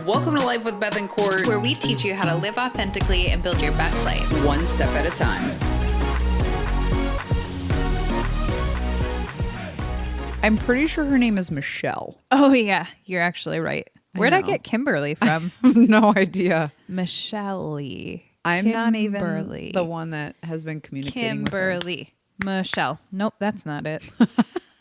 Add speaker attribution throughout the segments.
Speaker 1: Welcome to Life with Beth and Court,
Speaker 2: where we teach you how to live authentically and build your best life,
Speaker 1: one step at a time. I'm pretty sure her name is Michelle.
Speaker 2: Oh, yeah. You're actually right. Where'd I get Kimberly from?
Speaker 1: No idea.
Speaker 2: Michelle.
Speaker 1: I'm not even the one that has been communicating with her.
Speaker 2: Michelle. Nope, that's not it. I'm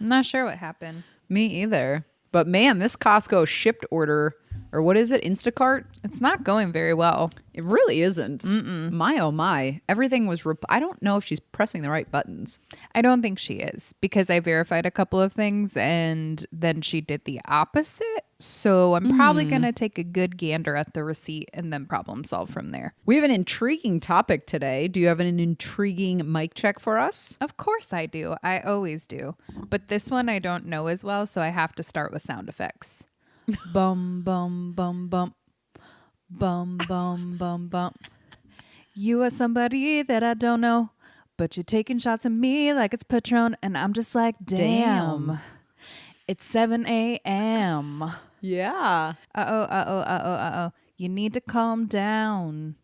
Speaker 2: not sure what happened.
Speaker 1: Me either. But man, this Costco shipped order, or what is it, Instacart?
Speaker 2: It's not going very well.
Speaker 1: It really isn't. My, oh my. Everything was, I don't know if she's pressing the right buttons.
Speaker 2: I don't think she is, because I verified a couple of things and then she did the opposite. So I'm probably going to take a good gander at the receipt and then problem solve from there.
Speaker 1: We have an intriguing topic today. Do you have an intriguing mic check for us?
Speaker 2: Of course I do. I always do. But this one I don't know as well, so I have to start with sound effects. Bum, bum, bum, bum. Bum, bum, bum, bum. You are somebody that I don't know, but you're taking shots at me like it's Patron, and I'm just like, damn. It's 7 a.m.
Speaker 1: Yeah.
Speaker 2: Uh-oh. You need to calm down.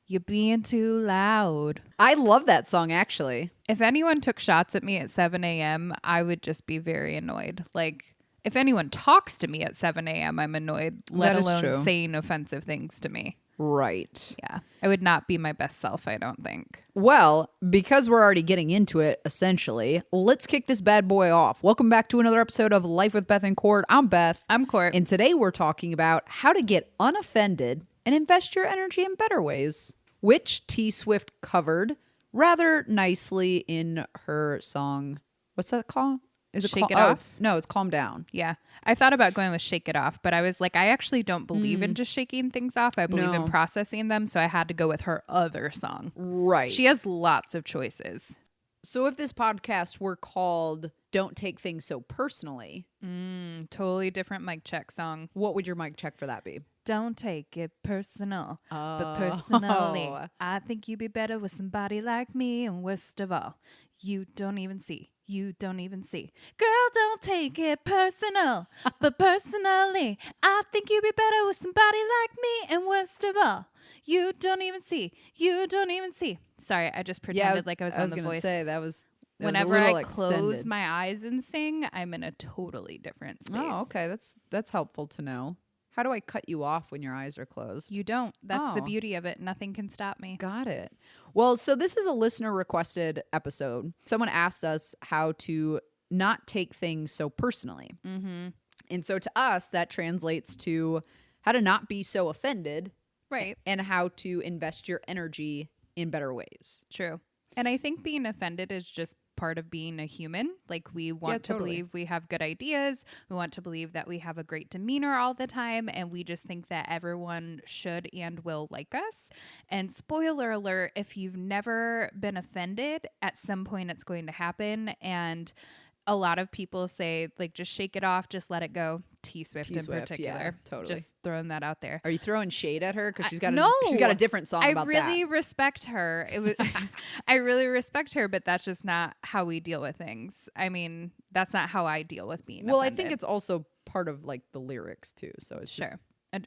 Speaker 2: You're being too loud.
Speaker 1: I love that song, actually.
Speaker 2: If anyone took shots at me at 7 a.m., I would just be very annoyed. Like, if anyone talks to me at 7 a.m., I'm annoyed, let alone saying offensive things to me.
Speaker 1: Right.
Speaker 2: Yeah. I would not be my best self, I don't think.
Speaker 1: Well, because we're already getting into it, essentially, let's kick this bad boy off. Welcome back to another episode of Life with Beth and Court. I'm Beth.
Speaker 2: I'm Court.
Speaker 1: And today we're talking about how to get unoffended and invest your energy in better ways, which T Swift covered rather nicely in her song. What's that called? Is it
Speaker 2: Shake It Off?
Speaker 1: No, it's Calm Down.
Speaker 2: Yeah. I thought about going with Shake It Off, but I was like, I actually don't believe in just shaking things off. I believe in processing them. So I had to go with her other song.
Speaker 1: Right.
Speaker 2: She has lots of choices.
Speaker 1: So if this podcast were called Don't Take Things So Personally.
Speaker 2: Totally different mic check song.
Speaker 1: What would your mic check for that be?
Speaker 2: Don't take it personal, but personally, I think you'd be better with somebody like me. And worst of all, you don't even see. Girl, don't take it personal, but personally, I think you'd be better with somebody like me. And worst of all, you don't even see. Sorry, I just pretended like I was on The Voice.
Speaker 1: I was going to say, that was
Speaker 2: whenever I close my eyes and sing, I'm in a totally different space.
Speaker 1: Oh, okay. That's helpful to know. How do I cut you off when your eyes are closed?
Speaker 2: You don't. That's the beauty of it. Nothing can stop me.
Speaker 1: Got it. Well, so this is a listener requested episode. Someone asked us how to not take things so personally. Mm-hmm. And so to us, that translates to how to not be so offended.
Speaker 2: Right.
Speaker 1: And how to invest your energy in better ways.
Speaker 2: True. And I think being offended is just part of being a human. Like, we want to believe we have good ideas. We want to believe that we have a great demeanor all the time. And we just think that everyone should and will like us. And spoiler alert, if you've never been offended, at some point it's going to happen. And a lot of people say, like, just shake it off, just let it go. T Swift in particular.
Speaker 1: Yeah, totally.
Speaker 2: Just throwing that out there.
Speaker 1: Are you throwing shade at her? Because she's got a different song about that.
Speaker 2: I really respect her. I really respect her, but that's just not how we deal with things. I mean, that's not how I deal with being offended.
Speaker 1: I think it's also part of like the lyrics too. So it's
Speaker 2: sure.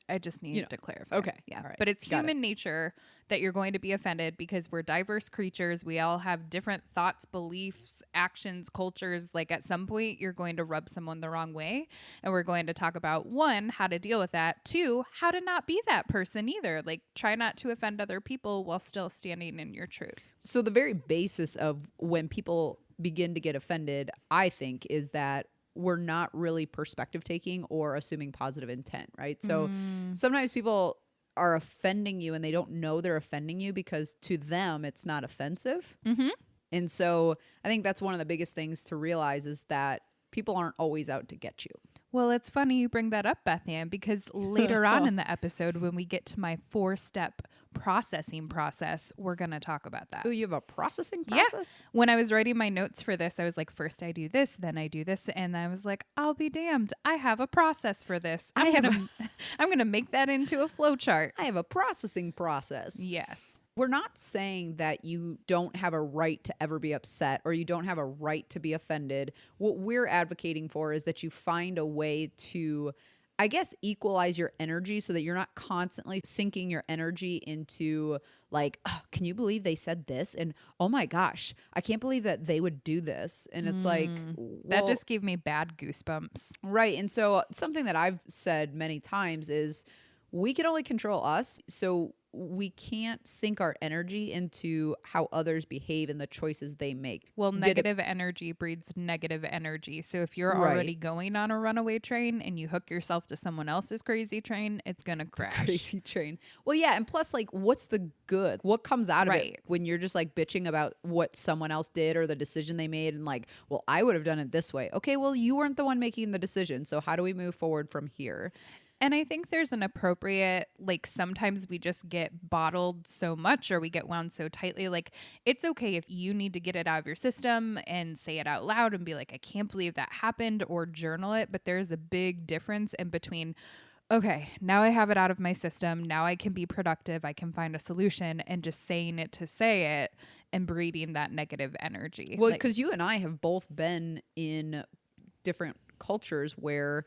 Speaker 2: I just need to clarify.
Speaker 1: Okay.
Speaker 2: Yeah.
Speaker 1: Right.
Speaker 2: But it's human nature that you're going to be offended because we're diverse creatures. We all have different thoughts, beliefs, actions, cultures. Like, at some point, you're going to rub someone the wrong way. And we're going to talk about, 1, how to deal with that. 2, how to not be that person either. Like, try not to offend other people while still standing in your truth.
Speaker 1: So the very basis of when people begin to get offended, I think, is that we're not really perspective taking or assuming positive intent, right? So sometimes people are offending you and they don't know they're offending you because to them it's not offensive. Mm-hmm. And so I think that's one of the biggest things to realize is that people aren't always out to get you.
Speaker 2: Well, it's funny you bring that up, Beth Ann, because later on in the episode, when we get to my 4-step processing process, we're going to talk about that.
Speaker 1: Oh, you have a processing process?
Speaker 2: Yeah. When I was writing my notes for this, I was like, first I do this, then I do this. And I was like, I'll be damned. I have a process for this. I'm going to make that into a flow chart.
Speaker 1: I have a processing process.
Speaker 2: Yes.
Speaker 1: We're not saying that you don't have a right to ever be upset or you don't have a right to be offended. What we're advocating for is that you find a way to I guess, equalize your energy so that you're not constantly sinking your energy into like, oh, can you believe they said this? And oh my gosh, I can't believe that they would do this. And it's like,
Speaker 2: That
Speaker 1: well,
Speaker 2: just gave me bad goosebumps.
Speaker 1: right. And so something that I've said many times is we can only control us. So we can't sink our energy into how others behave and the choices they make.
Speaker 2: Well, negative energy breeds negative energy. So if you're
Speaker 1: Right.
Speaker 2: already going on a runaway train and you hook yourself to someone else's crazy train, it's going to crash.
Speaker 1: Crazy train. Well, yeah. And plus, like, what's the good? What comes out of
Speaker 2: Right.
Speaker 1: it when you're just like bitching about what someone else did or the decision they made? And like, well, I would have done it this way. Okay, well, you weren't the one making the decision. So how do we move forward from here?
Speaker 2: And I think there's an appropriate, like, sometimes we just get bottled so much or we get wound so tightly. Like, it's okay if you need to get it out of your system and say it out loud and be like, I can't believe that happened, or journal it. But there's a big difference in between, okay, now I have it out of my system. Now I can be productive. I can find a solution, and just saying it to say it and breeding that negative energy.
Speaker 1: Well, because you and I have both been in different cultures where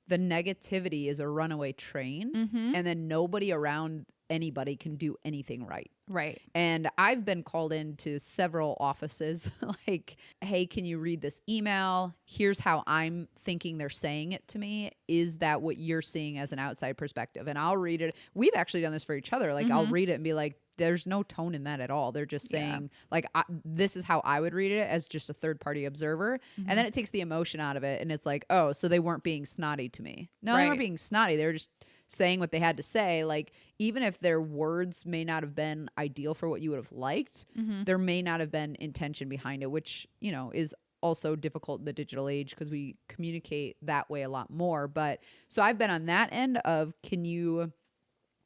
Speaker 1: the negativity is a runaway train, and then nobody around anybody can do anything right.
Speaker 2: Right.
Speaker 1: And I've been called into several offices like, hey, can you read this email? Here's how I'm thinking they're saying it to me. Is that what you're seeing as an outside perspective? And I'll read it. We've actually done this for each other. Like, I'll read it and be like, there's no tone in that at all. They're just saying, like, this is how I would read it as just a third party observer. And then it takes the emotion out of it. And it's like, oh, so they weren't being snotty to me. No, they weren't being snotty. They were just saying what they had to say. Like, even if their words may not have been ideal for what you would have liked, there may not have been intention behind it, which, you know, is also difficult in the digital age because we communicate that way a lot more. But so I've been on that end of, can you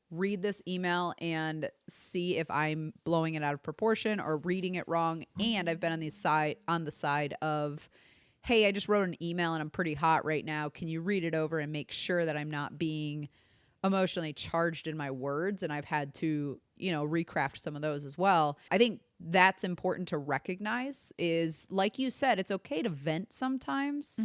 Speaker 1: read this email and see if I'm blowing it out of proportion or reading it wrong? And I've been on the side of, hey, I just wrote an email and I'm pretty hot right now. Can you read it over and make sure that I'm not being emotionally charged in my words? And I've had to, you know, recraft some of those as well. I think that's important to recognize is, like you said, it's okay to vent sometimes,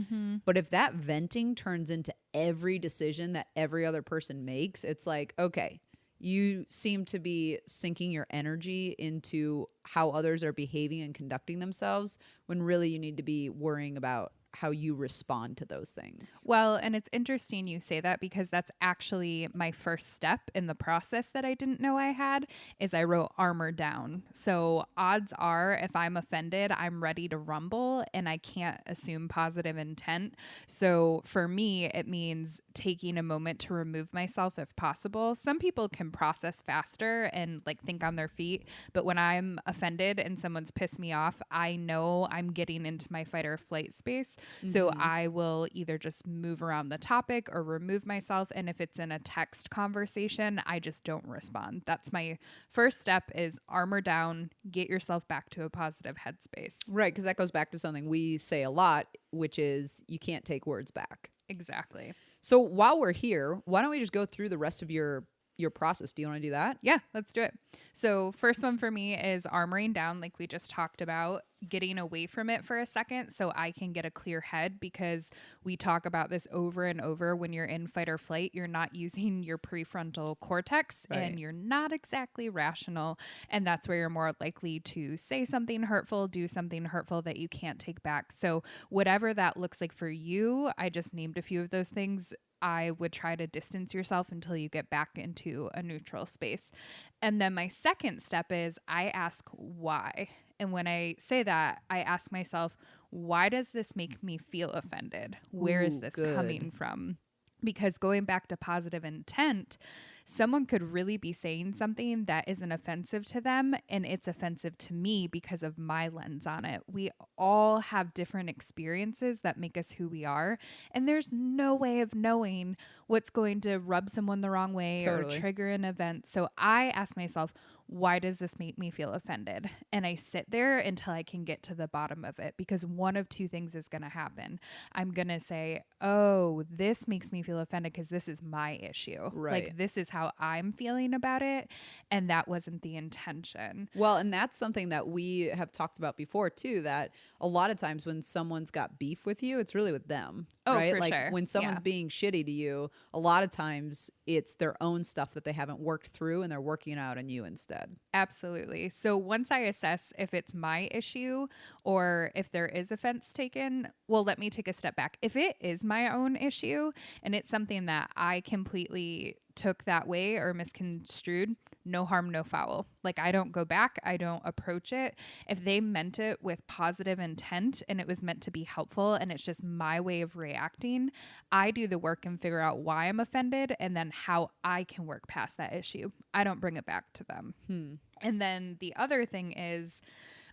Speaker 1: but if that venting turns into every decision that every other person makes, it's like, okay, you seem to be sinking your energy into how others are behaving and conducting themselves, when really you need to be worrying about how you respond to those things.
Speaker 2: Well, and it's interesting you say that, because that's actually my first step in the process that I didn't know I had, is I wrote armor down. So odds are, if I'm offended, I'm ready to rumble and I can't assume positive intent. So for me, it means taking a moment to remove myself if possible. Some people can process faster and like think on their feet, but when I'm offended and someone's pissed me off, I know I'm getting into my fight or flight space. So I will either just move around the topic or remove myself. And if it's in a text conversation, I just don't respond. That's my first step, is armor down, get yourself back to a positive headspace.
Speaker 1: Right, because that goes back to something we say a lot, which is you can't take words back.
Speaker 2: Exactly.
Speaker 1: So while we're here, why don't we just go through the rest of your process? Do you want to do that?
Speaker 2: Yeah, let's do it. So first one for me is armoring down, like we just talked about, getting away from it for a second so I can get a clear head, because we talk about this over and over. When you're in fight or flight, you're not using your prefrontal cortex, and you're not exactly rational. And that's where you're more likely to say something hurtful, do something hurtful that you can't take back. So whatever that looks like for you, I just named a few of those things. I would try to distance yourself until you get back into a neutral space. And then my second step is I ask why. And when I say that, I ask myself, why does this make me feel offended? Where is this coming from? Because going back to positive intent, someone could really be saying something that isn't offensive to them, and it's offensive to me because of my lens on it. We all have different experiences that make us who we are, and there's no way of knowing what's going to rub someone the wrong way or trigger an event. So I ask myself, why does this make me feel offended? And I sit there until I can get to the bottom of it, because one of two things is going to happen. I'm going to say, oh, this makes me feel offended because this is my issue.
Speaker 1: Right.
Speaker 2: Like, this is how I'm feeling about it. And that wasn't the intention.
Speaker 1: Well, and that's something that we have talked about before too, that a lot of times when someone's got beef with you, it's really with them.
Speaker 2: Oh,
Speaker 1: right?
Speaker 2: for
Speaker 1: Like
Speaker 2: sure.
Speaker 1: when someone's being shitty to you, a lot of times it's their own stuff that they haven't worked through and they're working it out on you instead.
Speaker 2: Absolutely. So once I assess if it's my issue or if there is offense taken, well, let me take a step back. If it is my own issue and it's something that I completely took that way or misconstrued, no harm, no foul. Like I don't go back, I don't approach it. If they meant it with positive intent and it was meant to be helpful and it's just my way of reacting, I do the work and figure out why I'm offended and then how I can work past that issue. I don't bring it back to them. And then the other thing is,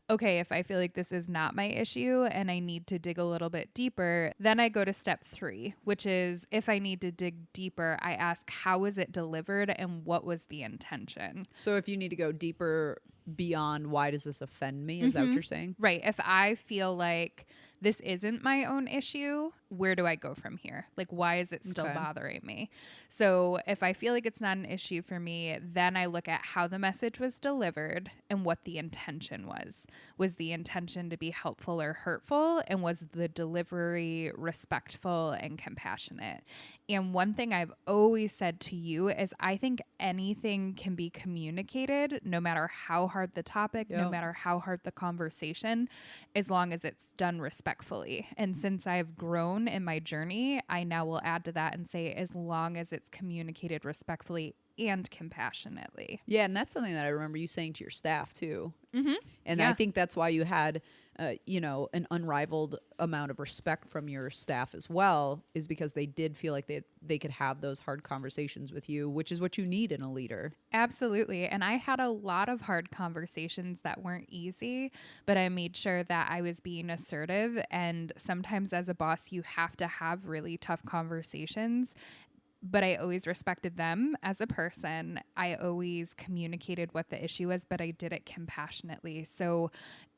Speaker 2: okay, if I feel like this is not my issue and I need to dig a little bit deeper, then I go to step 3, which is if I need to dig deeper, I ask, how was it delivered and what was the intention?
Speaker 1: So if you need to go deeper beyond why does this offend me, is that what you're saying?
Speaker 2: Right. If I feel like this isn't my own issue, where do I go from here? Like, why is it still bothering me? So if I feel like it's not an issue for me, then I look at how the message was delivered and what the intention was. Was the intention to be helpful or hurtful? And was the delivery respectful and compassionate? And one thing I've always said to you is I think anything can be communicated, no matter how hard the topic, no matter how hard the conversation, as long as it's done respectfully. And since I've grown in my journey, I now will add to that and say, as long as it's communicated respectfully and compassionately.
Speaker 1: Yeah, and that's something that I remember you saying to your staff too. And
Speaker 2: Yeah.
Speaker 1: I think that's why you had, an unrivaled amount of respect from your staff as well, is because they did feel like they could have those hard conversations with you, which is what you need in a leader.
Speaker 2: Absolutely. And I had a lot of hard conversations that weren't easy, but I made sure that I was being assertive. And sometimes as a boss, you have to have really tough conversations. But I always respected them as a person. I always communicated what the issue was, but I did it compassionately. So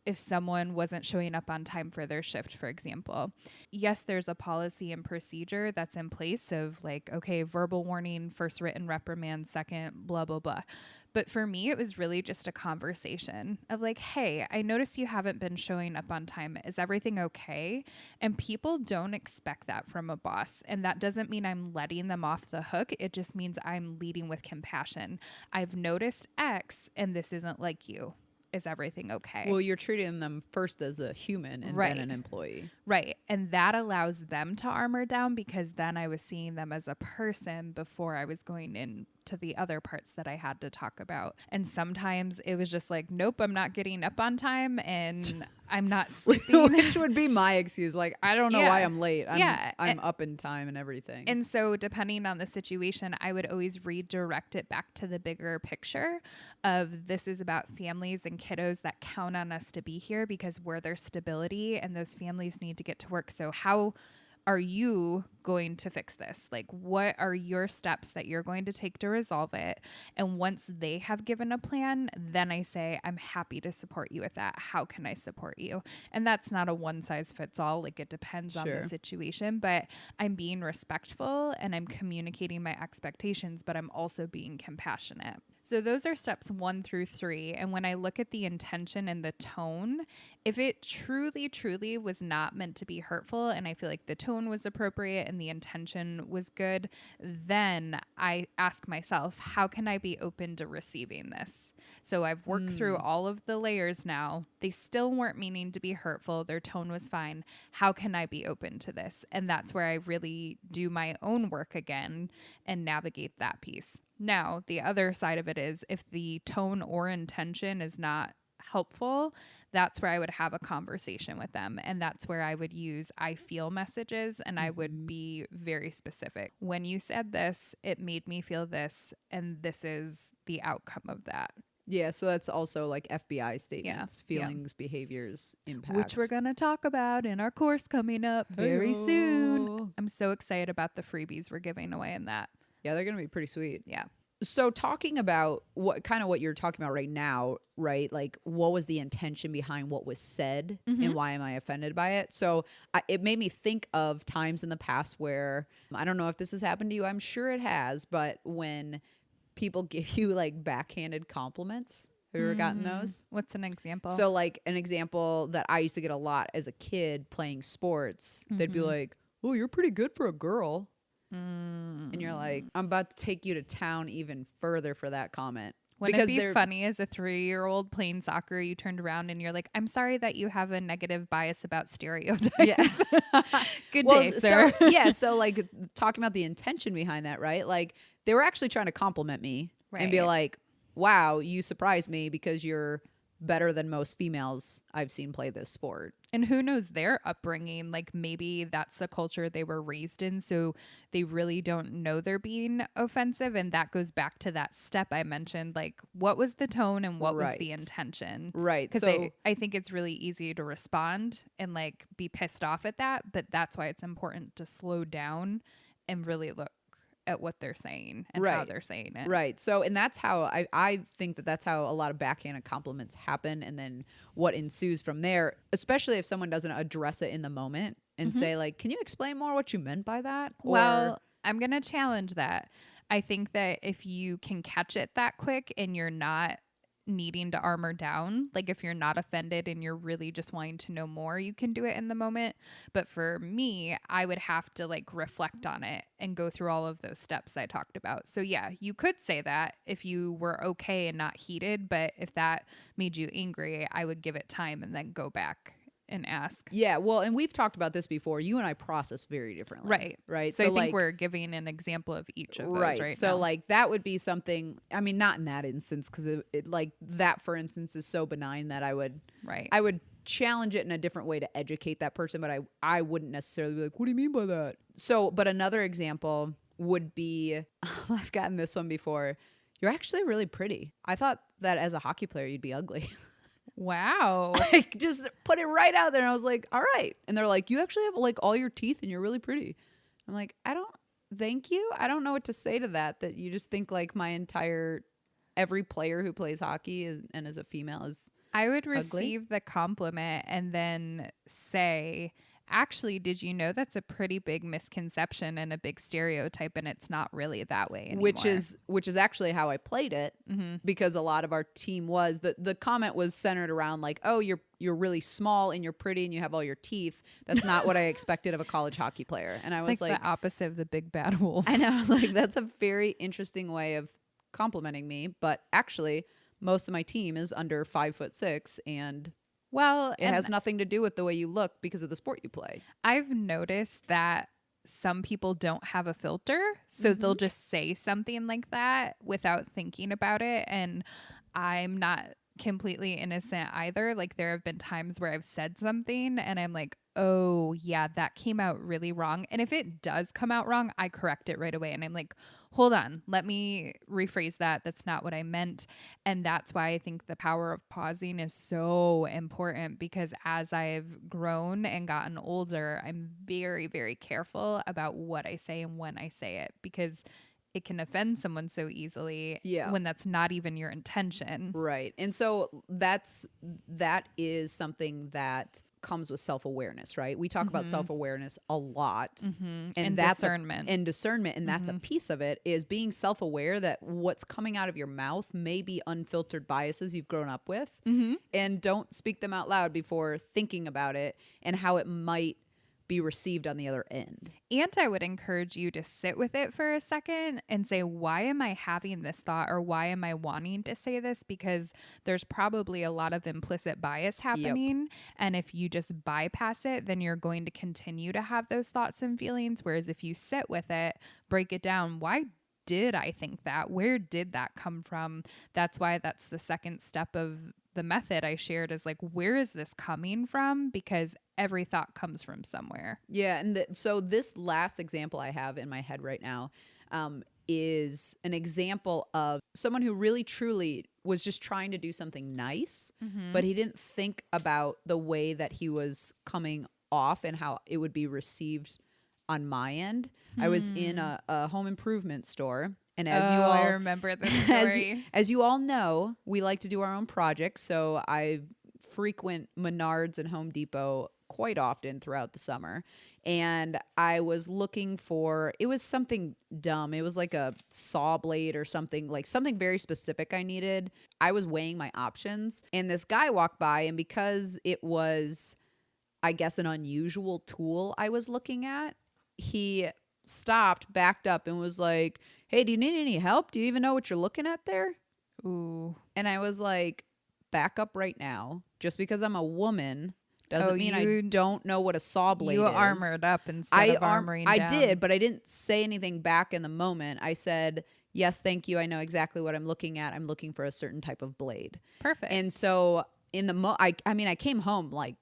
Speaker 2: if someone wasn't showing up on time for their shift, for example, yes, there's a policy and procedure that's in place of like, okay, verbal warning, first written reprimand, second, blah, blah, blah. But for me, it was really just a conversation of like, hey, I noticed you haven't been showing up on time. Is everything okay? And people don't expect that from a boss. And that doesn't mean I'm letting them off the hook. It just means I'm leading with compassion. I've noticed X and this isn't like you. Is everything okay?
Speaker 1: Well, you're treating them first as a human and then an employee.
Speaker 2: Right. And that allows them to armor down because then I was seeing them as a person before I was going into the other parts that I had to talk about. And sometimes it was just like, nope, I'm not getting up on time and I'm not sleeping.
Speaker 1: Which would be my excuse. Like, I don't know why I'm late. I'm up in time and everything.
Speaker 2: And so depending on the situation, I would always redirect it back to the bigger picture of this is about families and kiddos that count on us to be here because we're their stability and those families need to get to work. So how are you going to fix this? Like, what are your steps that you're going to take to resolve it? And once they have given a plan, then I say, I'm happy to support you with that. How can I support you? And that's not a one size fits all. Like, it depends on the situation, but I'm being respectful and I'm communicating my expectations, but I'm also being compassionate. So those are steps 1 through 3. And when I look at the intention and the tone, if it truly, truly was not meant to be hurtful and I feel like the tone was appropriate and the intention was good, then I ask myself, how can I be open to receiving this? So I've worked through all of the layers now. They still weren't meaning to be hurtful. Their tone was fine. How can I be open to this? And that's where I really do my own work again and navigate that piece. Now, the other side of it is if the tone or intention is not helpful, that's where I would have a conversation with them. And that's where I would use I feel messages and I would be very specific. When you said this, it made me feel this, and this is the outcome of that.
Speaker 1: Yeah, so that's also like FBI statements, feelings, behaviors, impact.
Speaker 2: Which we're going to talk about in our course coming up very soon. I'm so excited about the freebies we're giving away in that.
Speaker 1: Yeah, they're going to be pretty sweet.
Speaker 2: Yeah.
Speaker 1: So talking about what you're talking about right now, right? Like what was the intention behind what was said and why am I offended by it? So it made me think of times in the past where, I don't know if this has happened to you. I'm sure it has, but when people give you like backhanded compliments, have you ever gotten those?
Speaker 2: What's an example?
Speaker 1: So like an example that I used to get a lot as a kid playing sports, they'd be like, oh, you're pretty good for a girl. And you're like, I'm about to take you to town even further for that comment.
Speaker 2: Wouldn't it be funny as a 3-year-old playing soccer, you turned around and you're like, I'm sorry that you have a negative bias about stereotypes.
Speaker 1: Yeah.
Speaker 2: Good day, sir.
Speaker 1: So like talking about the intention behind that, right? Like they were actually trying to compliment me and be like, wow, you surprised me because you're better than most females I've seen play this sport.
Speaker 2: And who knows their upbringing? Like maybe that's the culture they were raised in. So they really don't know they're being offensive. And that goes back to that step I mentioned. Like what was the tone and what was the intention?
Speaker 1: Right.
Speaker 2: Because I think it's really easy to respond and like be pissed off at that. But that's why it's important to slow down and really look at what they're saying and how they're saying it.
Speaker 1: Right. So, and that's how I think that that's how a lot of backhanded compliments happen. And then what ensues from there, especially if someone doesn't address it in the moment and say like, can you explain more what you meant by that?
Speaker 2: Well, I'm going to challenge that. I think that if you can catch it that quick and you're not needing to armor down, like if you're not offended and you're really just wanting to know more, you can do it in the moment. But for me, I would have to like reflect on it and go through all of those steps I talked about. So yeah, you could say that if you were okay and not heated, but if that made you angry, I would give it time and then go back and ask.
Speaker 1: Yeah, well, and we've talked about this before. You and I process very differently. Right.
Speaker 2: So I think we're giving an example of each of those right
Speaker 1: so
Speaker 2: now.
Speaker 1: Like that would be something, I mean, not in that instance, because it like that, for instance, is so benign that I would challenge it in a different way to educate that person, but I wouldn't necessarily be like, what do you mean by that? So, but another example would be, I've gotten this one before. You're actually really pretty. I thought that as a hockey player, you'd be ugly.
Speaker 2: Wow.
Speaker 1: Like just put it right out there. And I was like, all right. And they're like, you actually have like all your teeth and you're really pretty. I'm like, thank you. I don't know what to say to that you just think like every player who plays hockey and is a female is
Speaker 2: I would
Speaker 1: ugly.
Speaker 2: receive the compliment and then say, actually, did you know that's a pretty big misconception and a big stereotype, and it's not really that way anymore.
Speaker 1: Which is actually how I played it, because a lot of our team was the comment was centered around like, oh, you're really small and you're pretty and you have all your teeth. That's not what I expected of a college hockey player. And I was like
Speaker 2: the opposite of the big bad wolf.
Speaker 1: I know, I was like, that's a very interesting way of complimenting me, but actually most of my team is under 5'6", and it has nothing to do with the way you look because of the sport you play.
Speaker 2: I've noticed that some people don't have a filter, so they'll just say something like that without thinking about it. And I'm not completely innocent either. Like there have been times where I've said something and I'm like, oh yeah, that came out really wrong. And if it does come out wrong, I correct it right away. And I'm like, hold on, let me rephrase that. That's not what I meant. And that's why I think the power of pausing is so important, because as I've grown and gotten older, I'm very, very careful about what I say and when I say it, because it can offend someone so easily when that's not even your intention.
Speaker 1: Right. And so that is something that comes with self-awareness, right? We talk about self-awareness a lot,
Speaker 2: and that's discernment.
Speaker 1: And that's a piece of it, is being self-aware that what's coming out of your mouth may be unfiltered biases you've grown up with, and don't speak them out loud before thinking about it and how it might be received on the other end.
Speaker 2: And I would encourage you to sit with it for a second and say, why am I having this thought, or why am I wanting to say this? Because there's probably a lot of implicit bias happening. Yep. And if you just bypass it, then you're going to continue to have those thoughts and feelings. Whereas if you sit with it, break it down, why did I think that? Where did that come from? That's why that's the second step of the method I shared, is like, where is this coming from? Because every thought comes from somewhere.
Speaker 1: Yeah. And so this last example I have in my head right now is an example of someone who really truly was just trying to do something nice, but he didn't think about the way that he was coming off and how it would be received on my end. I was in a home improvement store. And as you all,
Speaker 2: I remember this story.
Speaker 1: As you all know, we like to do our own projects. So I frequent Menards and Home Depot quite often throughout the summer. And I was looking for, it was something dumb. It was like a saw blade or something, like something very specific I needed. I was weighing my options, and this guy walked by, and because it was, I guess, an unusual tool I was looking at, he stopped, backed up, and was like, hey, do you need any help? Do you even know what you're looking at there?
Speaker 2: Ooh.
Speaker 1: And I was like, back up right now. Just because I'm a woman doesn't mean I don't know what a saw blade
Speaker 2: you
Speaker 1: is.
Speaker 2: armored up instead of armoring down.
Speaker 1: I did, but I didn't say anything back in the moment. I said, yes, thank you. I know exactly what I'm looking at. I'm looking for a certain type of blade.
Speaker 2: Perfect.
Speaker 1: And so in the I came home like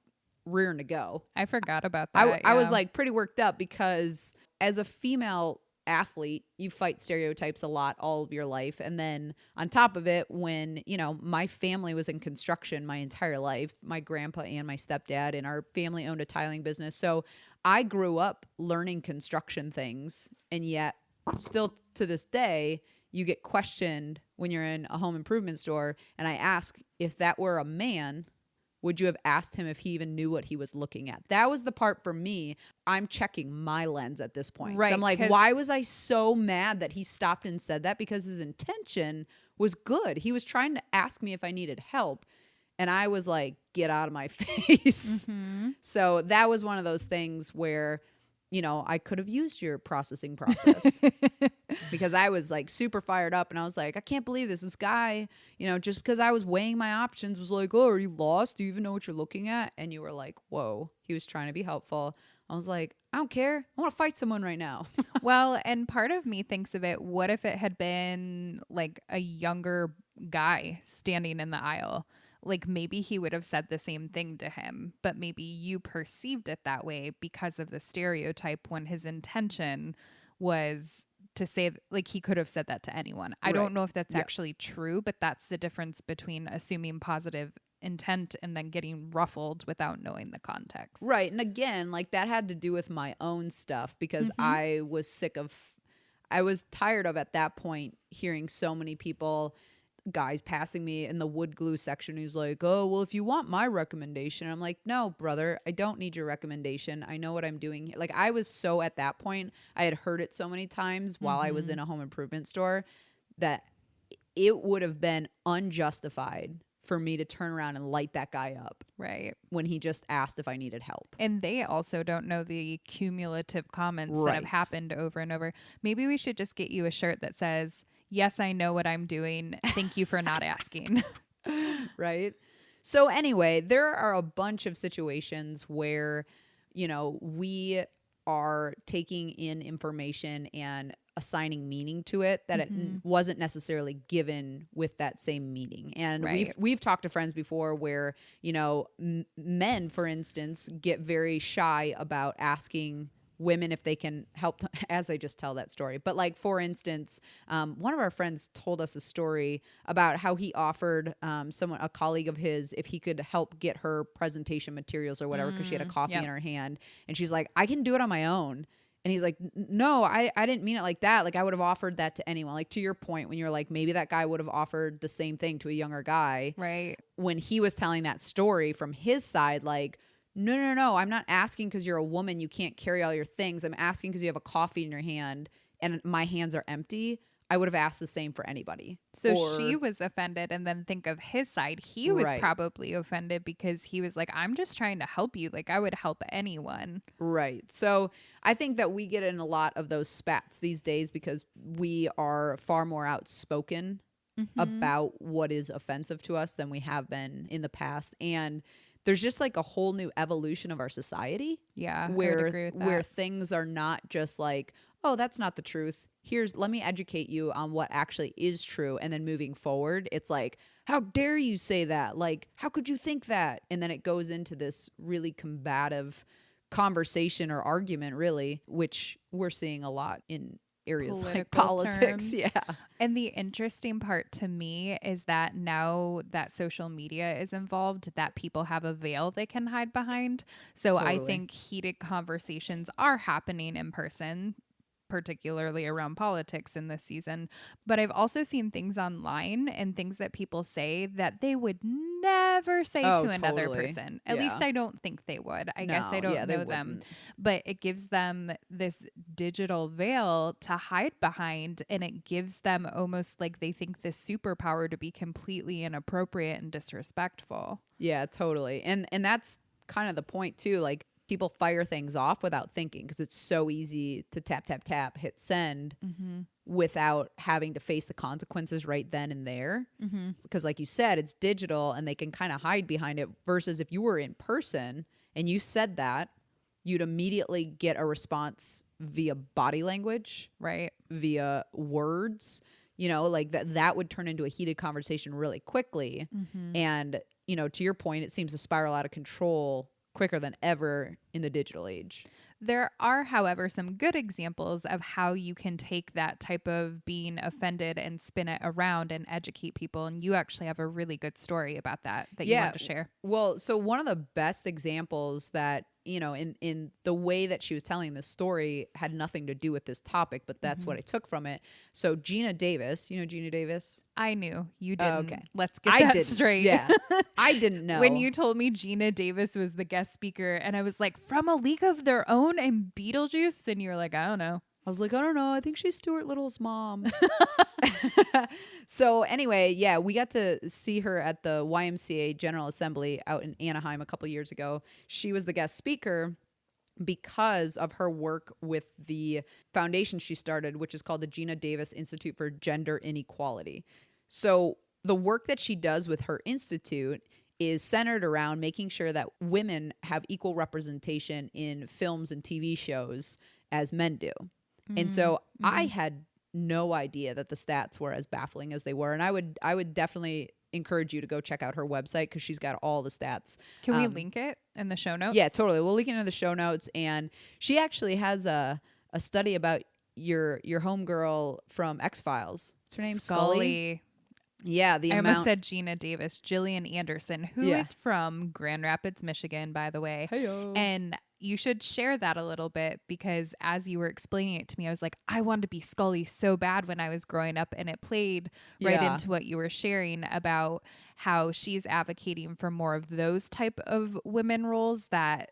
Speaker 1: rearing to go.
Speaker 2: I forgot about that.
Speaker 1: I was like pretty worked up because as a female athlete, you fight stereotypes a lot all of your life. And then on top of it, when, you know, my family was in construction my entire life, my grandpa and my stepdad, and our family owned a tiling business. So I grew up learning construction things. And yet still to this day, you get questioned when you're in a home improvement store. And I ask, if that were a man, would you have asked him if he even knew what he was looking at? That was the part for me. I'm checking my lens at this point.
Speaker 2: Right.
Speaker 1: So I'm like, why was I so mad that he stopped and said that? Because his intention was good. He was trying to ask me if I needed help. And I was like, get out of my face. Mm-hmm. So that was one of those things where, you know, I could have used your processing process because I was like super fired up and I was like, I can't believe this guy, you know, just because I was weighing my options was like, oh, are you lost? Do you even know what you're looking at? And you were like, whoa, he was trying to be helpful. I was like, I don't care. I want to fight someone right now.
Speaker 2: Well, and part of me thinks of it, what if it had been like a younger guy standing in the aisle? Like maybe he would have said the same thing to him, but maybe you perceived it that way because of the stereotype when his intention was to say, like, he could have said that to anyone. I don't know if that's actually true, but that's the difference between assuming positive intent and then getting ruffled without knowing the context.
Speaker 1: Right. And again, like that had to do with my own stuff because I was tired of at that point hearing so many people, guys passing me in the wood glue section who's like, oh, well, if you want my recommendation. I'm like, no, brother, I don't need your recommendation. I know what I'm doing. Like I was so at that point, I had heard it so many times while I was in a home improvement store that it would have been unjustified for me to turn around and light that guy up.
Speaker 2: Right.
Speaker 1: When he just asked if I needed help.
Speaker 2: And they also don't know the cumulative comments that have happened over and over. Maybe we should just get you a shirt that says, yes, I know what I'm doing. Thank you for not asking.
Speaker 1: Right. So anyway, there are a bunch of situations where, you know, we are taking in information and assigning meaning to it that it wasn't necessarily given with that same meaning. And we've talked to friends before where, you know, men, for instance, get very shy about asking women if they can help as I just tell that story. But like, for instance, one of our friends told us a story about how he offered a colleague of his, if he could help get her presentation materials or whatever, because she had a coffee in her hand. And she's like, I can do it on my own. And he's like, no, I didn't mean it like that. Like I would have offered that to anyone. Like to your point, when you're like, maybe that guy would have offered the same thing to a younger guy.
Speaker 2: Right.
Speaker 1: When he was telling that story from his side, like, no. I'm not asking because you're a woman. You can't carry all your things. I'm asking because you have a coffee in your hand and my hands are empty. I would have asked the same for anybody.
Speaker 2: So she was offended, and then think of his side. He was probably offended because he was like, I'm just trying to help you. Like I would help anyone.
Speaker 1: Right. So I think that we get in a lot of those spats these days because we are far more outspoken about what is offensive to us than we have been in the past. And there's just like a whole new evolution of our society.
Speaker 2: Yeah.
Speaker 1: Where,
Speaker 2: I would agree with that.
Speaker 1: Where things are not just like, oh, that's not the truth. Let me educate you on what actually is true. And then moving forward, it's like, how dare you say that? Like, how could you think that? And then it goes into this really combative conversation or argument, really, which we're seeing a lot in areas like politics.
Speaker 2: Terms.
Speaker 1: Yeah.
Speaker 2: And the interesting part to me is that now that social media is involved, that people have a veil they can hide behind. So I think heated conversations are happening in person, particularly around politics in this season. But I've also seen things online and things that people say that they would never say to another person. At least I don't think they would. I guess I don't know them. But it gives them this digital veil to hide behind, and it gives them almost like they think this superpower to be completely inappropriate and disrespectful.
Speaker 1: Yeah, totally. And that's kind of the point too. Like, people fire things off without thinking because it's so easy to tap, tap, tap, hit send without having to face the consequences right then and there. Because like you said, it's digital and they can kind of hide behind it versus if you were in person and you said that, you'd immediately get a response via body language,
Speaker 2: right?
Speaker 1: Via words, you know, like that would turn into a heated conversation really quickly. And, you know, to your point, it seems to spiral out of control quicker than ever in the digital age.
Speaker 2: There are, however, some good examples of how you can take that type of being offended and spin it around and educate people. And you actually have a really good story about that you want to share.
Speaker 1: Well, so one of the best examples that, you know, in the way that she was telling this story had nothing to do with this topic, but that's what I took from it. So Gina Davis, you know Gina Davis?
Speaker 2: I knew you didn't.
Speaker 1: Okay.
Speaker 2: Let's get that straight.
Speaker 1: Yeah. I didn't know.
Speaker 2: When you told me Gina Davis was the guest speaker and I was like, from A League of Their Own and Beetlejuice, and you're like, I don't know.
Speaker 1: I was like, I don't know. I think she's Stuart Little's mom. So anyway, yeah, we got to see her at the YMCA General Assembly out in Anaheim a couple years ago. She was the guest speaker because of her work with the foundation she started, which is called the Gina Davis Institute for Gender Inequality. So the work that she does with her institute is centered around making sure that women have equal representation in films and TV shows as men do. And so I had no idea that the stats were as baffling as they were. And I would definitely encourage you to go check out her website because she's got all the stats.
Speaker 2: Can we link it in the show notes?
Speaker 1: Yeah, totally. We'll link it in the show notes. And she actually has a study about your homegirl from X-Files. What's her name? Scully. Yeah,
Speaker 2: I almost said Gina Davis, Gillian Anderson, who is from Grand Rapids, Michigan, by the way.
Speaker 1: Hey-o.
Speaker 2: And you should share that a little bit because as you were explaining it to me, I was like, I wanted to be Scully so bad when I was growing up. And it played right into what you were sharing about how she's advocating for more of those type of women roles that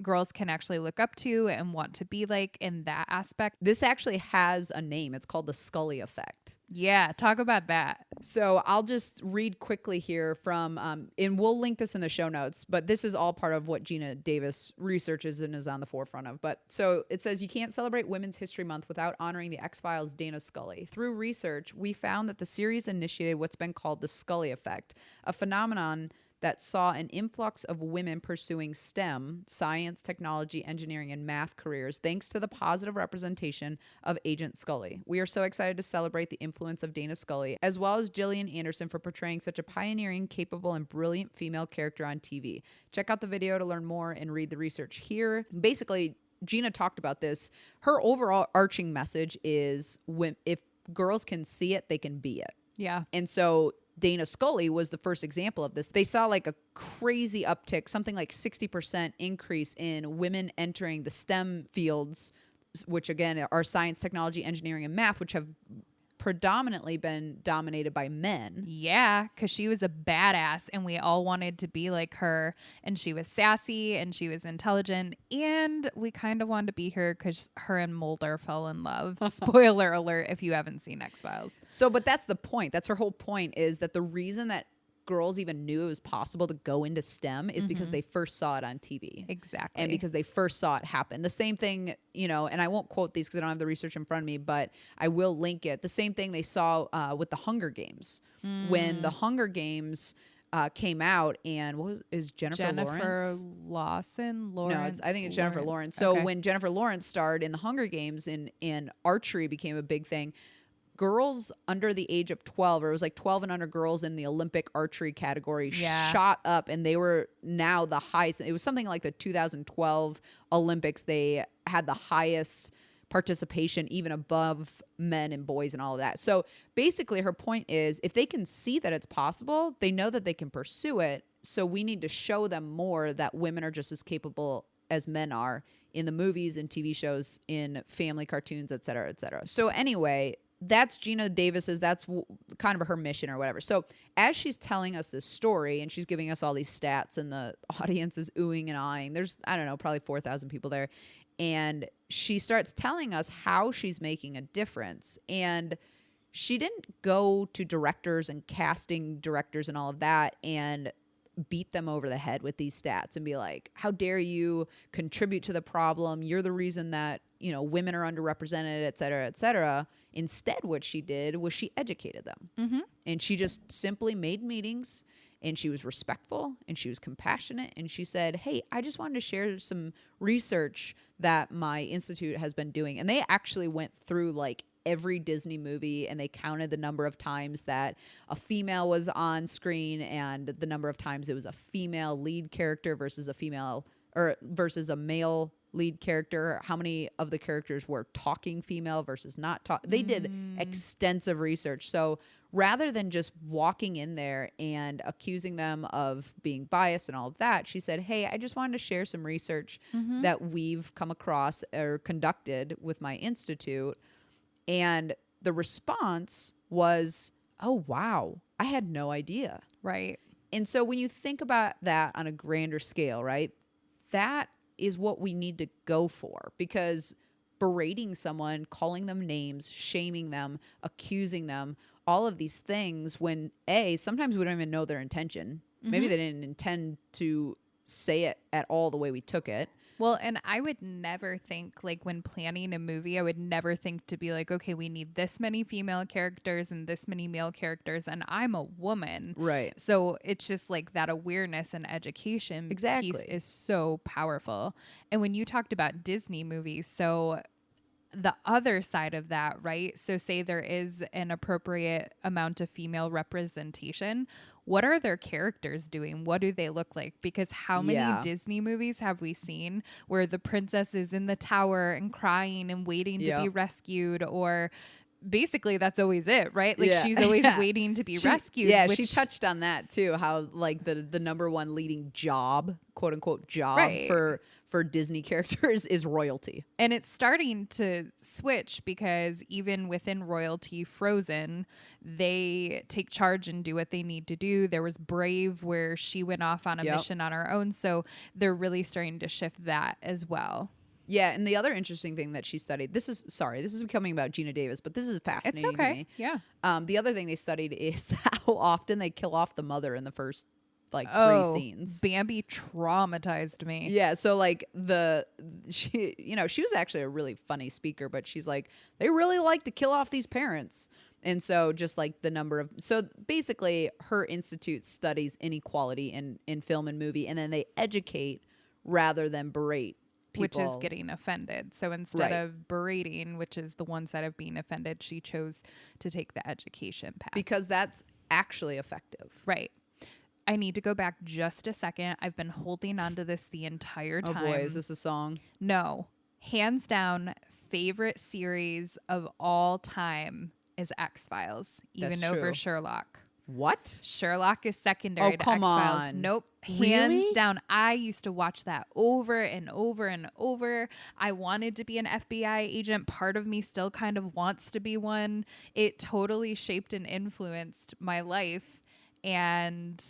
Speaker 2: girls can actually look up to and want to be like in that aspect.
Speaker 1: This actually has a name. It's called the Scully effect.
Speaker 2: Yeah, talk about that.
Speaker 1: So I'll just read quickly here from, and we'll link this in the show notes, but this is all part of what Gina Davis researches and is on the forefront of. But so it says, you can't celebrate Women's History Month without honoring the X-Files' Dana Scully. Through research, we found that the series initiated what's been called the Scully effect, a phenomenon that saw an influx of women pursuing STEM, science, technology, engineering, and math careers thanks to the positive representation of Agent Scully. We are so excited to celebrate the influence of Dana Scully, as well as Gillian Anderson for portraying such a pioneering, capable, and brilliant female character on TV. Check out the video to learn more and read the research here. Basically, Gina talked about this. Her overall arching message is if girls can see it, they can be it.
Speaker 2: Yeah.
Speaker 1: And so Dana Scully was the first example of this. They saw like a crazy uptick, something like 60% increase in women entering the STEM fields, which again are science, technology, engineering, and math, which have predominantly been dominated by men.
Speaker 2: Yeah, because she was a badass and we all wanted to be like her. And she was sassy and she was intelligent. And we kind of wanted to be her because her and Mulder fell in love. Spoiler alert if you haven't seen X-Files.
Speaker 1: So, but that's the point. That's her whole point, is that the reason that girls even knew it was possible to go into STEM is because they first saw it on TV.
Speaker 2: Exactly.
Speaker 1: And because they first saw it happen. The same thing, you know, and I won't quote these because I don't have the research in front of me, but I will link it. The same thing they saw with the Hunger Games. When the Hunger Games came out, and is Jennifer Lawrence?
Speaker 2: Lawrence?
Speaker 1: No, I think it's Jennifer Lawrence. So when Jennifer Lawrence starred in the Hunger Games and archery became a big thing, girls under the age of 12, or it was like 12 and under girls in the Olympic archery category shot up, and they were now the highest. It was something like the 2012 Olympics. They had the highest participation, even above men and boys and all of that. So basically her point is, if they can see that it's possible, they know that they can pursue it. So we need to show them more that women are just as capable as men are in the movies and TV shows, in family cartoons, et cetera, et cetera. So anyway, that's Gina Davis's, that's kind of her mission or whatever. So as she's telling us this story and she's giving us all these stats and the audience is oohing and eyeing, there's, I don't know, probably 4,000 people there. And she starts telling us how she's making a difference. And she didn't go to directors and casting directors and all of that and beat them over the head with these stats and be like, how dare you contribute to the problem? You're the reason that, you know, women are underrepresented, et cetera, et cetera. Instead, what she did was she educated them. Mm-hmm. And she just simply made meetings, and she was respectful and she was compassionate. And she said, hey, I just wanted to share some research that my institute has been doing. And they actually went through like every Disney movie, and they counted the number of times that a female was on screen and the number of times it was a female lead character versus a male lead character, how many of the characters were talking female versus not talk. They did extensive research. So rather than just walking in there and accusing them of being biased and all of that, she said, hey, I just wanted to share some research that we've come across or conducted with my institute. And the response was, oh, wow, I had no idea.
Speaker 2: Right.
Speaker 1: And so when you think about that on a grander scale, right, that is what we need to go for, because berating someone, calling them names, shaming them, accusing them, all of these things, when sometimes we don't even know their intention. Maybe they didn't intend to say it at all the way we took it.
Speaker 2: Well, and I would never think, like, when planning a movie, I would never think to be like, okay, we need this many female characters and this many male characters, and I'm a woman.
Speaker 1: Right.
Speaker 2: So it's just like that awareness and education piece is so powerful. And when you talked about Disney movies, so the other side of that, right? So say there is an appropriate amount of female representation. What are their characters doing? What do they look like? Because how many Disney movies have we seen where the princess is in the tower and crying and waiting to be rescued? Or basically that's always it, right? Like she's always waiting to be rescued.
Speaker 1: Yeah, she touched on that too, how like the number one leading job, quote unquote job for Disney characters is royalty.
Speaker 2: And it's starting to switch, because even within royalty, Frozen, they take charge and do what they need to do. There was Brave, where she went off on a mission on her own. So they're really starting to shift that as well.
Speaker 1: Yeah, and the other interesting thing that she studied, this is becoming about Gina Davis, but this is fascinating to me.
Speaker 2: Yeah.
Speaker 1: The other thing they studied is how often they kill off the mother in the first like 3 scenes.
Speaker 2: Bambi traumatized me.
Speaker 1: Yeah, so like she was actually a really funny speaker, but she's like, they really like to kill off these parents. And so just like so basically her institute studies inequality in film and movie, and then they educate rather than berate people.
Speaker 2: Which is getting offended. So instead of berating, which is the one side of being offended, she chose to take the education path.
Speaker 1: Because that's actually effective.
Speaker 2: Right. I need to go back just a second. I've been holding on to this the entire time.
Speaker 1: Oh boy, is this a song?
Speaker 2: No. Hands down, favorite series of all time is X-Files, even over Sherlock.
Speaker 1: What?
Speaker 2: Sherlock is secondary to X-Files.
Speaker 1: On.
Speaker 2: Nope.
Speaker 1: Really?
Speaker 2: Hands down. I used to watch that over and over and over. I wanted to be an FBI agent. Part of me still kind of wants to be one. It totally shaped and influenced my life, and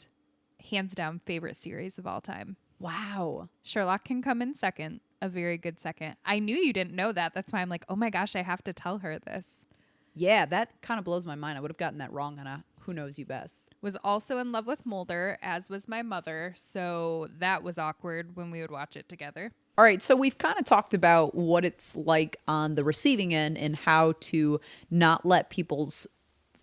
Speaker 2: hands down favorite series of all time.
Speaker 1: Wow.
Speaker 2: Sherlock can come in second, a very good second. I knew you didn't know that. That's why I'm like, oh my gosh, I have to tell her this.
Speaker 1: Yeah, that kind of blows my mind. I would have gotten that wrong on a Who Knows You Best.
Speaker 2: Was also in love with Mulder, as was my mother. So that was awkward when we would watch it together.
Speaker 1: All right, so we've kind of talked about what it's like on the receiving end and how to not let people's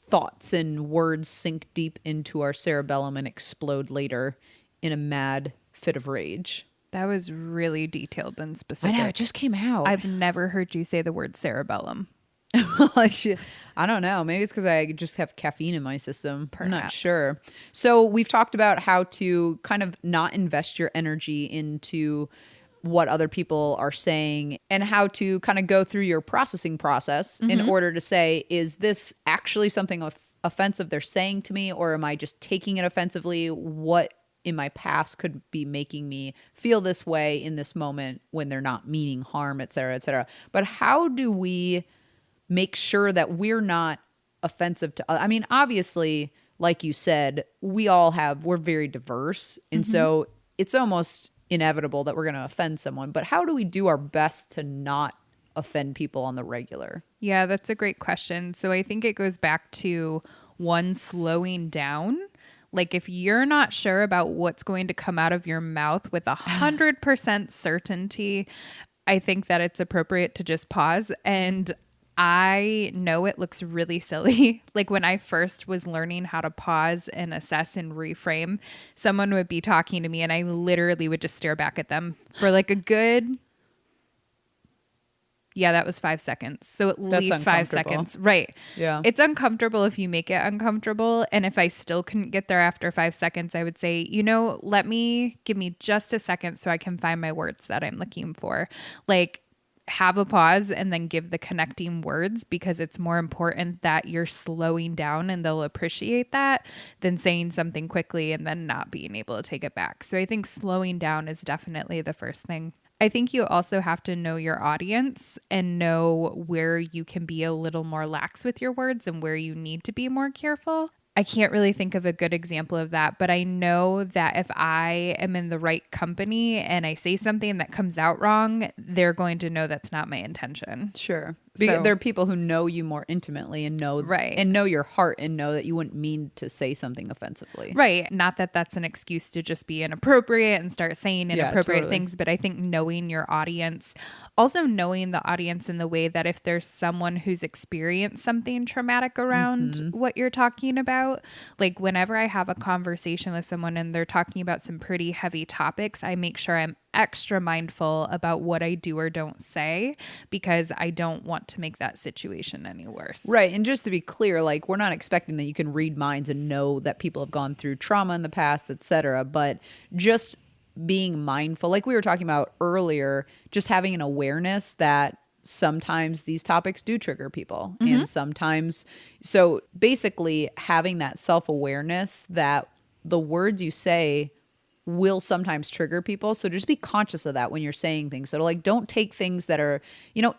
Speaker 1: thoughts and words sink deep into our cerebellum and explode later in a mad fit of rage.
Speaker 2: That was really detailed and specific.
Speaker 1: I know, it just came out.
Speaker 2: I've never heard you say the word cerebellum.
Speaker 1: I don't know. Maybe it's because I just have caffeine in my system. Perhaps. I'm not sure. So we've talked about how to kind of not invest your energy into what other people are saying, and how to kind of go through your processing process in order to say, is this actually something offensive they're saying to me, or am I just taking it offensively? What in my past could be making me feel this way in this moment when they're not meaning harm, et cetera, et cetera. But how do we make sure that we're not offensive to, I mean, obviously, like you said, we're very diverse. And so it's almost inevitable that we're going to offend someone, but how do we do our best to not offend people on the regular?
Speaker 2: Yeah, that's a great question. So I think it goes back to one, slowing down. Like if you're not sure about what's going to come out of your mouth with 100% certainty, I think that it's appropriate to just pause. And I know it looks really silly. Like when I first was learning how to pause and assess and reframe, someone would be talking to me and I literally would just stare back at them for like a good, yeah, that was 5 seconds. So at least 5 seconds. Right.
Speaker 1: Yeah.
Speaker 2: It's uncomfortable if you make it uncomfortable. And if I still couldn't get there after 5 seconds, I would say, give me just a second so I can find my words that I'm looking for. Like, have a pause and then give the connecting words, because it's more important that you're slowing down and they'll appreciate that than saying something quickly and then not being able to take it back. So I think slowing down is definitely the first thing. I think you also have to know your audience and know where you can be a little more lax with your words and where you need to be more careful. I can't really think of a good example of that, but I know that if I am in the right company and I say something that comes out wrong, they're going to know that's not my intention.
Speaker 1: Sure. There are people who know you more intimately and know your heart and know that you wouldn't mean to say something offensively.
Speaker 2: Right. Not that that's an excuse to just be inappropriate and start saying inappropriate things, but I think knowing your audience, also knowing the audience in the way that if there's someone who's experienced something traumatic around what you're talking about, like whenever I have a conversation with someone and they're talking about some pretty heavy topics, I make sure I'm extra mindful about what I do or don't say, because I don't want to make that situation any worse.
Speaker 1: Right. And just to be clear, like we're not expecting that you can read minds and know that people have gone through trauma in the past, etc. But just being mindful, like we were talking about earlier, just having an awareness that sometimes these topics do trigger people. And sometimes, so basically having that self-awareness that the words you say will sometimes trigger people. So just be conscious of that when you're saying things. So like, don't take things that are,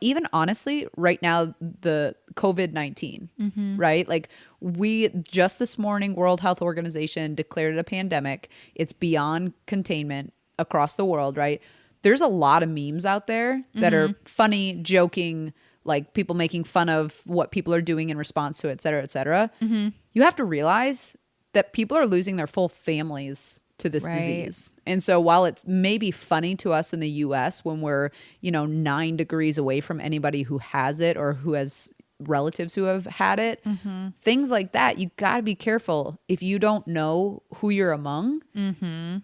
Speaker 1: even honestly, right now, the COVID-19, right? Like we just this morning, World Health Organization declared it a pandemic. It's beyond containment across the world, right? There's a lot of memes out there that are funny, joking, like people making fun of what people are doing in response to it, et cetera, et cetera. You have to realize that people are losing their full families to this disease. And so while it's maybe funny to us in the US when we're, 9 degrees away from anybody who has it or who has relatives who have had it, things like that, you got to be careful. If you don't know who you're among,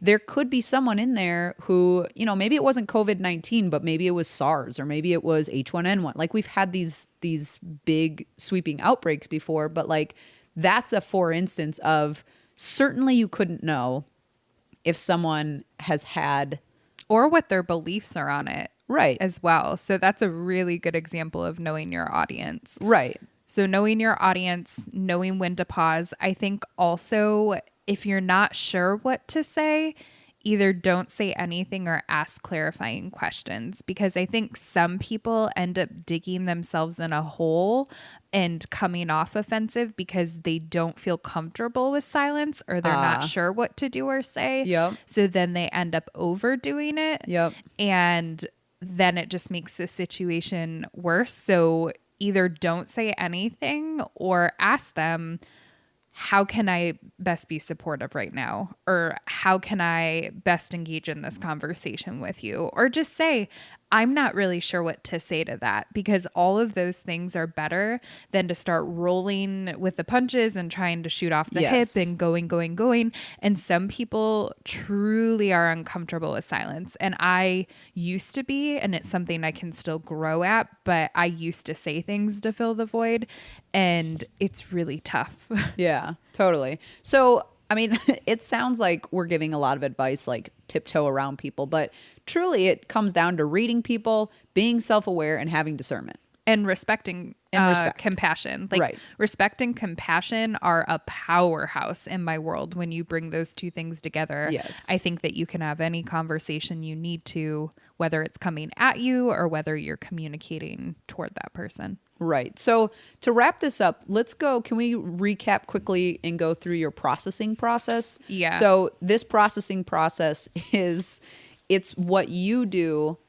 Speaker 1: there could be someone in there who, maybe it wasn't COVID-19, but maybe it was SARS or maybe it was H1N1. Like we've had these big sweeping outbreaks before, but like that's a for instance of certainly you couldn't know if someone has had,
Speaker 2: or what their beliefs are on it.
Speaker 1: Right.
Speaker 2: As well. So that's a really good example of knowing your audience.
Speaker 1: Right.
Speaker 2: So knowing your audience, knowing when to pause. I think also if you're not sure what to say, either don't say anything or ask clarifying questions, because I think some people end up digging themselves in a hole and coming off offensive because they don't feel comfortable with silence or they're not sure what to do or say.
Speaker 1: Yep.
Speaker 2: So then they end up overdoing it.
Speaker 1: Yep.
Speaker 2: And then it just makes the situation worse. So either don't say anything or ask them, how can I best be supportive right now? Or how can I best engage in this conversation with you? Or just say, I'm not really sure what to say to that, because all of those things are better than to start rolling with the punches and trying to shoot off the hip and going. And some people truly are uncomfortable with silence. And I used to be, and it's something I can still grow at, but I used to say things to fill the void, and it's really tough.
Speaker 1: Yeah, totally. So, I mean, it sounds like we're giving a lot of advice, like tiptoe around people, but truly it comes down to reading people, being self-aware, and having discernment.
Speaker 2: And respecting compassion. Like respect and compassion are a powerhouse in my world. When you bring those two things together, I think that you can have any conversation you need to, whether it's coming at you or whether you're communicating toward that person.
Speaker 1: Right. So to wrap this up, can we recap quickly and go through your processing process?
Speaker 2: Yeah.
Speaker 1: So this processing process it's what you do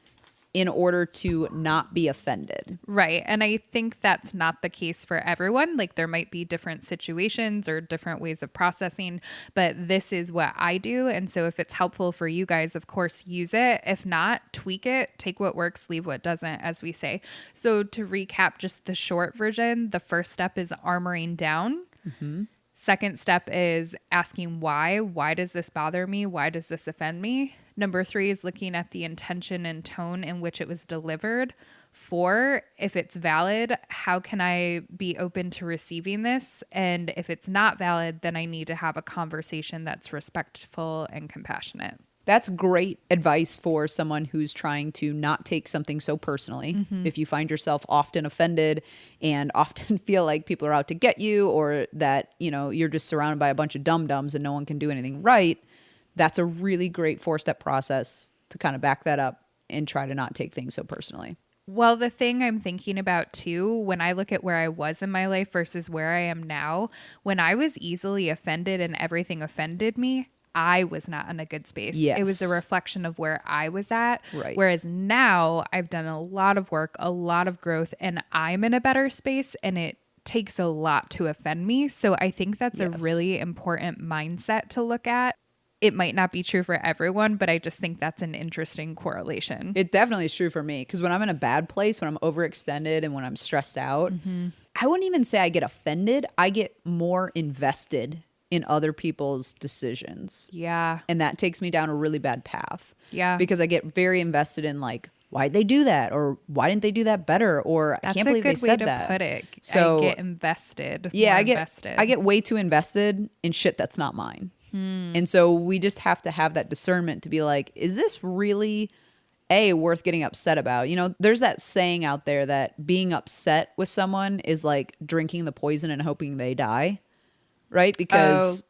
Speaker 1: in order to not be offended.
Speaker 2: Right. And I think that's not the case for everyone. Like there might be different situations or different ways of processing, but this is what I do. And so if it's helpful for you guys, of course, use it. If not, tweak it, take what works, leave what doesn't, as we say. So to recap just the short version, the first step is armoring down. Mm-hmm. Second step is asking why. Why does this bother me? Why does this offend me? Number 3 is looking at the intention and tone in which it was delivered. 4, if it's valid, how can I be open to receiving this? And if it's not valid, then I need to have a conversation that's respectful and compassionate.
Speaker 1: That's great advice for someone who's trying to not take something so personally. Mm-hmm. If you find yourself often offended and often feel like people are out to get you, or that, you're just surrounded by a bunch of dum-dums and no one can do anything right, that's a really great 4-step process to kind of back that up and try to not take things so personally.
Speaker 2: Well, the thing I'm thinking about too, when I look at where I was in my life versus where I am now, when I was easily offended and everything offended me, I was not in a good space.
Speaker 1: Yes.
Speaker 2: It was a reflection of where I was at.
Speaker 1: Right.
Speaker 2: Whereas now I've done a lot of work, a lot of growth, and I'm in a better space, and it takes a lot to offend me. So I think that's a really important mindset to look at. It might not be true for everyone, but I just think that's an interesting correlation.
Speaker 1: It definitely is true for me, because when I'm in a bad place, when I'm overextended and when I'm stressed out, mm-hmm. I wouldn't even say I get offended. I get more invested in other people's decisions.
Speaker 2: Yeah.
Speaker 1: And that takes me down a really bad path.
Speaker 2: Yeah.
Speaker 1: Because I get very invested in like, why'd they do that? Or why didn't they do that better? Or I can't believe they said that.
Speaker 2: That's a good way to put it.
Speaker 1: So
Speaker 2: I get invested.
Speaker 1: Yeah, I get way too invested in shit that's not mine. And so we just have to have that discernment to be like, is this really worth getting upset about? There's that saying out there that being upset with someone is like drinking the poison and hoping they die. Right? Because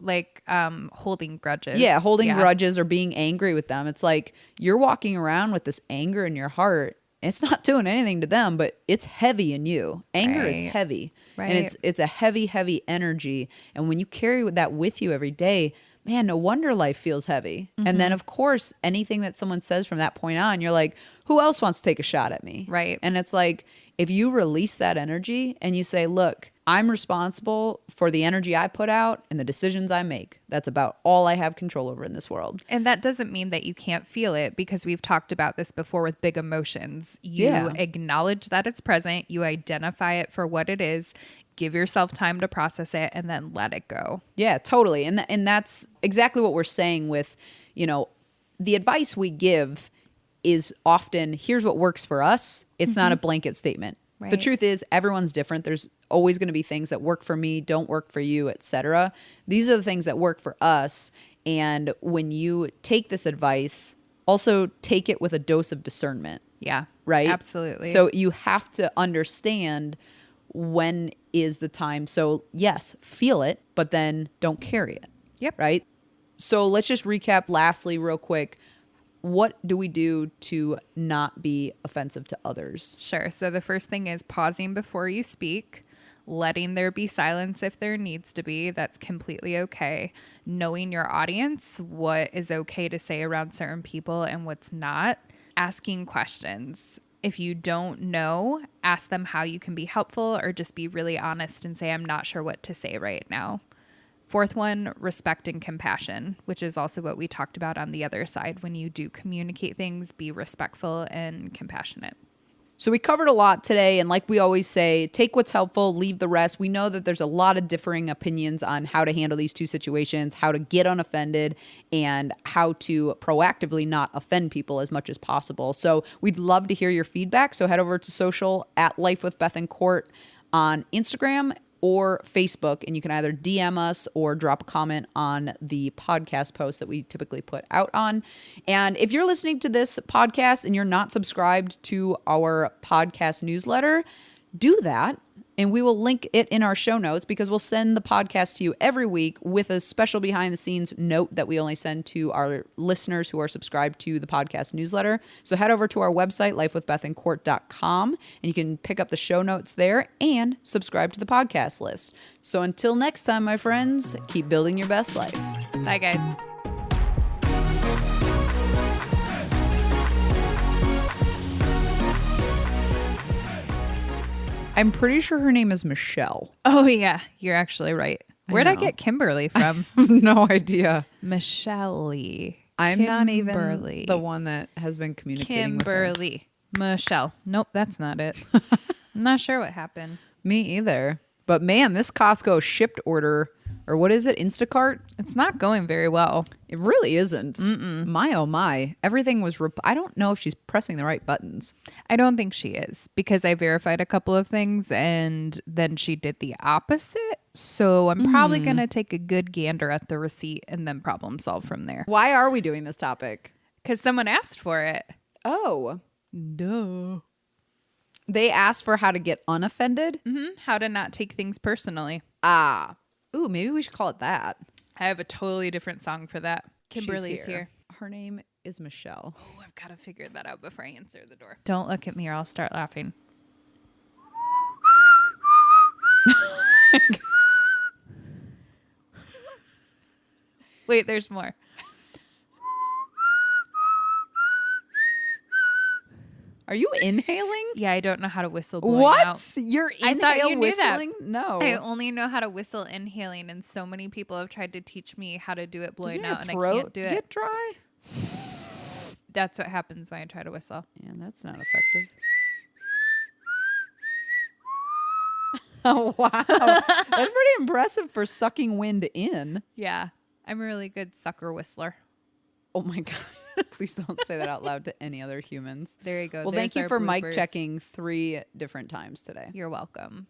Speaker 2: holding grudges.
Speaker 1: Yeah, holding grudges or being angry with them. It's like you're walking around with this anger in your heart. It's not doing anything to them, but it's heavy in you. Anger is heavy. Right. And it's a heavy, heavy energy. And when you carry that with you every day, man, no wonder life feels heavy. Mm-hmm. And then, of course, anything that someone says from that point on, you're like, who else wants to take a shot at me?
Speaker 2: Right.
Speaker 1: And it's like, if you release that energy and you say, look, I'm responsible for the energy I put out and the decisions I make. That's about all I have control over in this world.
Speaker 2: And that doesn't mean that you can't feel it, because we've talked about this before with big emotions. You acknowledge that it's present. You identify it for what it is. Give yourself time to process it and then let it go.
Speaker 1: Yeah, totally. And that's exactly what we're saying with, the advice we give is often, here's what works for us. It's not a blanket statement. Right. The truth is everyone's different. There's always going to be things that work for me, don't work for you, etc. These are the things that work for us. And when you take this advice, also take it with a dose of discernment.
Speaker 2: Yeah.
Speaker 1: Right?
Speaker 2: Absolutely.
Speaker 1: So you have to understand when is the time. So yes, feel it, but then don't carry it.
Speaker 2: Yep.
Speaker 1: Right? So let's just recap lastly real quick. What do we do to not be offensive to others?
Speaker 2: Sure. So the first thing is pausing before you speak, letting there be silence if there needs to be. That's completely okay. Knowing your audience, what is okay to say around certain people and what's not. Asking questions. If you don't know, ask them how you can be helpful, or just be really honest and say, I'm not sure what to say right now. Fourth one, respect and compassion, which is also what we talked about on the other side. When you do communicate things, be respectful and compassionate.
Speaker 1: So we covered a lot today. And like we always say, take what's helpful, leave the rest. We know that there's a lot of differing opinions on how to handle these two situations, how to get unoffended, and how to proactively not offend people as much as possible. So we'd love to hear your feedback. So head over to social at Life with Beth and Court on Instagram or Facebook, and you can either DM us or drop a comment on the podcast post that we typically put out on. And if you're listening to this podcast and you're not subscribed to our podcast newsletter, do that. And we will link it in our show notes, because we'll send the podcast to you every week with a special behind the scenes note that we only send to our listeners who are subscribed to the podcast newsletter. So head over to our website, lifewithbethandcourt.com, and you can pick up the show notes there and subscribe to the podcast list. So until next time, my friends, keep building your best life.
Speaker 2: Bye, guys.
Speaker 1: I'm pretty sure her name is Michelle.
Speaker 2: Oh, yeah. You're actually right. Where'd I get Kimberly from?
Speaker 1: No idea.
Speaker 2: Michelle.
Speaker 1: I'm not even the one that has been communicating with her.
Speaker 2: Kimberly. Michelle. Nope, that's not it. I'm not sure what happened.
Speaker 1: Me either. But man, this Costco shipped order, or what is it, Instacart?
Speaker 2: It's not going very well.
Speaker 1: It really isn't. My oh my. Everything was, I don't know if she's pressing the right buttons.
Speaker 2: I don't think she is, because I verified a couple of things and then she did the opposite. So I'm probably going to take a good gander at the receipt and then problem solve from there.
Speaker 1: Why are we doing this topic?
Speaker 2: Because someone asked for it.
Speaker 1: Oh.
Speaker 2: Duh.
Speaker 1: They asked for how to get unoffended?
Speaker 2: How to not take things personally.
Speaker 1: Ah. Ooh, maybe we should call it that.
Speaker 2: I have a totally different song for that. Kimberly's here.
Speaker 1: Her name is Michelle.
Speaker 2: Oh, I've got to figure that out before I answer the door. Don't look at me or I'll start laughing. Wait, there's more.
Speaker 1: Are you inhaling?
Speaker 2: Yeah, I don't know how to whistle blowing
Speaker 1: what?
Speaker 2: out.
Speaker 1: You're
Speaker 2: I thought you knew
Speaker 1: whistling?
Speaker 2: that.
Speaker 1: No.
Speaker 2: I only know how to whistle inhaling, and so many people have tried to teach me how to do it blowing out, and I can't do it.
Speaker 1: Get dry?
Speaker 2: That's what happens when I try to whistle.
Speaker 1: Yeah, that's not effective. Oh, wow. That's pretty impressive for sucking wind in.
Speaker 2: Yeah, I'm a really good sucker whistler.
Speaker 1: Oh my God. Please don't say that out loud to any other humans.
Speaker 2: There you go.
Speaker 1: Well, thank you for mic checking 3 different times today.
Speaker 2: You're welcome.